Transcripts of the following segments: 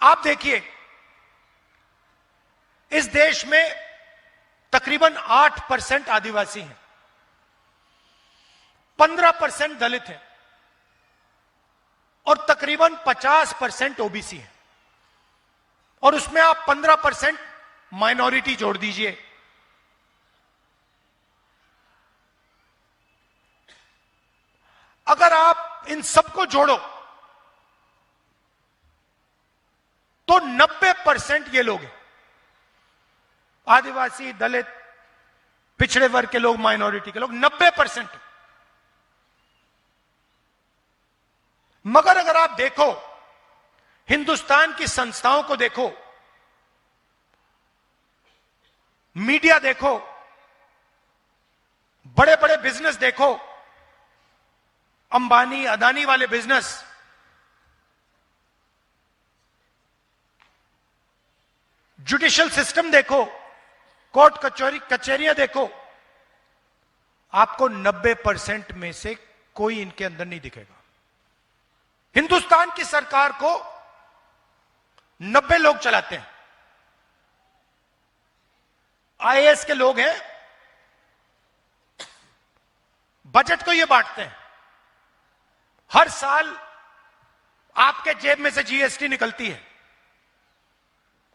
आप देखिए, इस देश में तकरीबन 8% आदिवासी हैं, 15% दलित हैं और तकरीबन 50% ओबीसी है। और उसमें आप 15% माइनॉरिटी जोड़ दीजिए। अगर आप इन सबको जोड़ो तो 90% ये लोग हैं, आदिवासी, दलित, पिछड़े वर्ग के लोग, माइनॉरिटी के लोग 90%। मगर अगर आप देखो, हिंदुस्तान की संस्थाओं को देखो, मीडिया देखो, बड़े बड़े बिजनेस देखो, अंबानी अदानी वाले बिजनेस, जुडिशियल सिस्टम देखो, कोर्ट कचहरियां देखो, आपको 90% में से कोई इनके अंदर नहीं दिखेगा। हिंदुस्तान की सरकार को 90 लोग चलाते हैं, आईएएस के लोग हैं, बजट को ये बांटते हैं। हर साल आपके जेब में से जीएसटी निकलती है।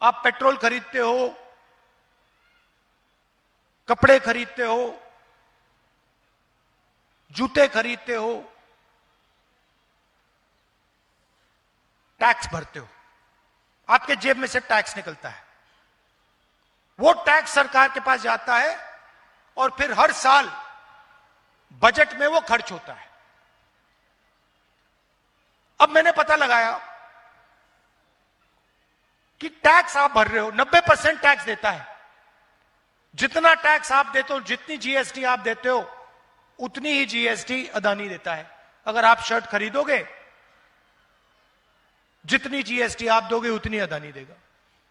आप पेट्रोल खरीदते हो, कपड़े खरीदते हो, जूते खरीदते हो, टैक्स भरते हो, आपके जेब में से टैक्स निकलता है। वो टैक्स सरकार के पास जाता है और फिर हर साल बजट में वो खर्च होता है। अब मैंने पता लगाया कि टैक्स आप भर रहे हो, 90% टैक्स देता है। जितना टैक्स आप देते हो, जितनी जीएसटी आप देते हो, उतनी ही जीएसटी अदानी देता है। अगर आप शर्ट खरीदोगे, जितनी जीएसटी आप दोगे उतनी अदानी देगा।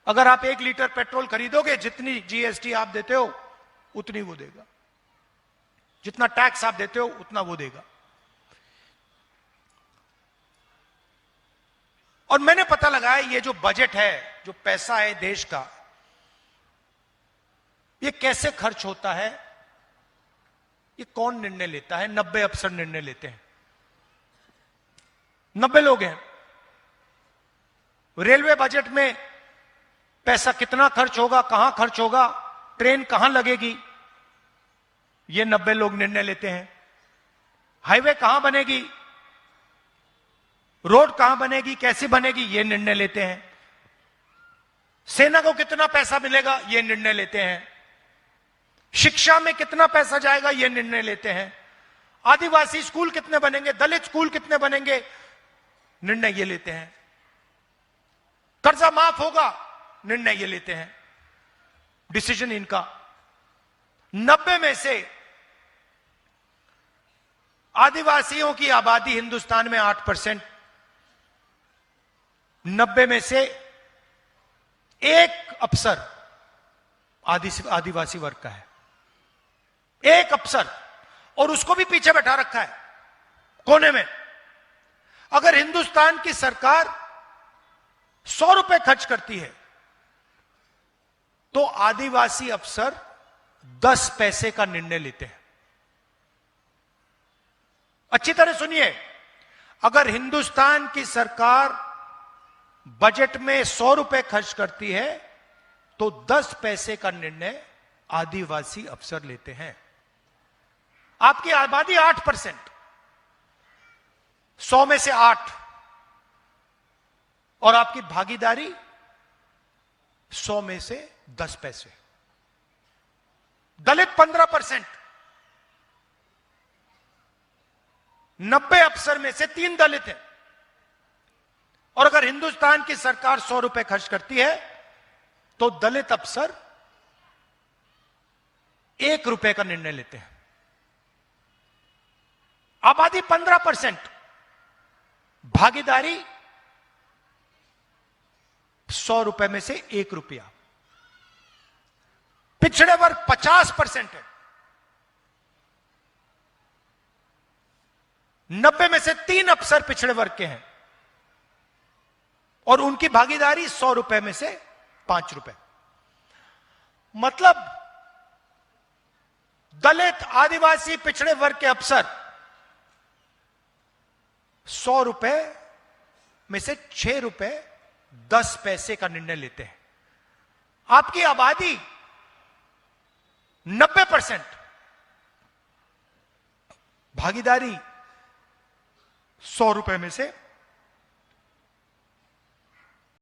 अगर आप 1 लीटर पेट्रोल खरीदोगे, जितनी जीएसटी आप देते हो उतनी वो देगा। जितना टैक्स आप देते हो उतना वो देगा। और मैंने पता लगाया, ये जो बजट है, जो पैसा है देश का, ये कैसे खर्च होता है, ये कौन निर्णय लेता है? 90 अफसर निर्णय लेते हैं। 90 लोग हैं। रेलवे बजट में पैसा कितना खर्च होगा, कहां खर्च होगा, ट्रेन कहां लगेगी, ये 90 लोग निर्णय लेते हैं। हाईवे कहां बनेगी, रोड कहां बनेगी, कैसी बनेगी, ये निर्णय लेते हैं। सेना को कितना पैसा मिलेगा, ये निर्णय लेते हैं। शिक्षा में कितना पैसा जाएगा, ये निर्णय लेते हैं। आदिवासी स्कूल कितने बनेंगे, दलित स्कूल कितने बनेंगे, निर्णय ये लेते हैं। कर्जा माफ होगा, निर्णय ये लेते हैं। डिसीजन इनका। 90 में से आदिवासियों की आबादी हिंदुस्तान में 8%। 90 में से एक अफसर आदिवासी वर्ग का है, एक अफसर, और उसको भी पीछे बैठा रखा है कोने में। अगर हिंदुस्तान की सरकार 100 रुपए खर्च करती है तो आदिवासी अफसर 10 पैसे का निर्णय लेते हैं। अच्छी तरह सुनिए, अगर हिंदुस्तान की सरकार बजट में 100 रुपए खर्च करती है तो 10 पैसे का निर्णय आदिवासी अफसर लेते हैं। आपकी आबादी 8%, 100 में से 8, और आपकी भागीदारी 100 में से 10 पैसे। दलित 15%, 90 अफसर में से 3 दलित हैं। और अगर हिंदुस्तान की सरकार 100 रुपए खर्च करती है तो दलित अफसर 1 रुपए का निर्णय लेते हैं। आबादी 15%, भागीदारी 100 रुपए में से 1 रुपया। पिछड़े वर्ग 50% है, 90 में से 3 अफसर पिछड़े वर्ग के हैं और उनकी भागीदारी 100 रुपए में से 5 रुपए। मतलब दलित, आदिवासी, पिछड़े वर्ग के अफसर 100 रुपए में से 6 रुपए 10 पैसे का निर्णय लेते हैं। आपकी आबादी 90%, भागीदारी 100 रुपए में से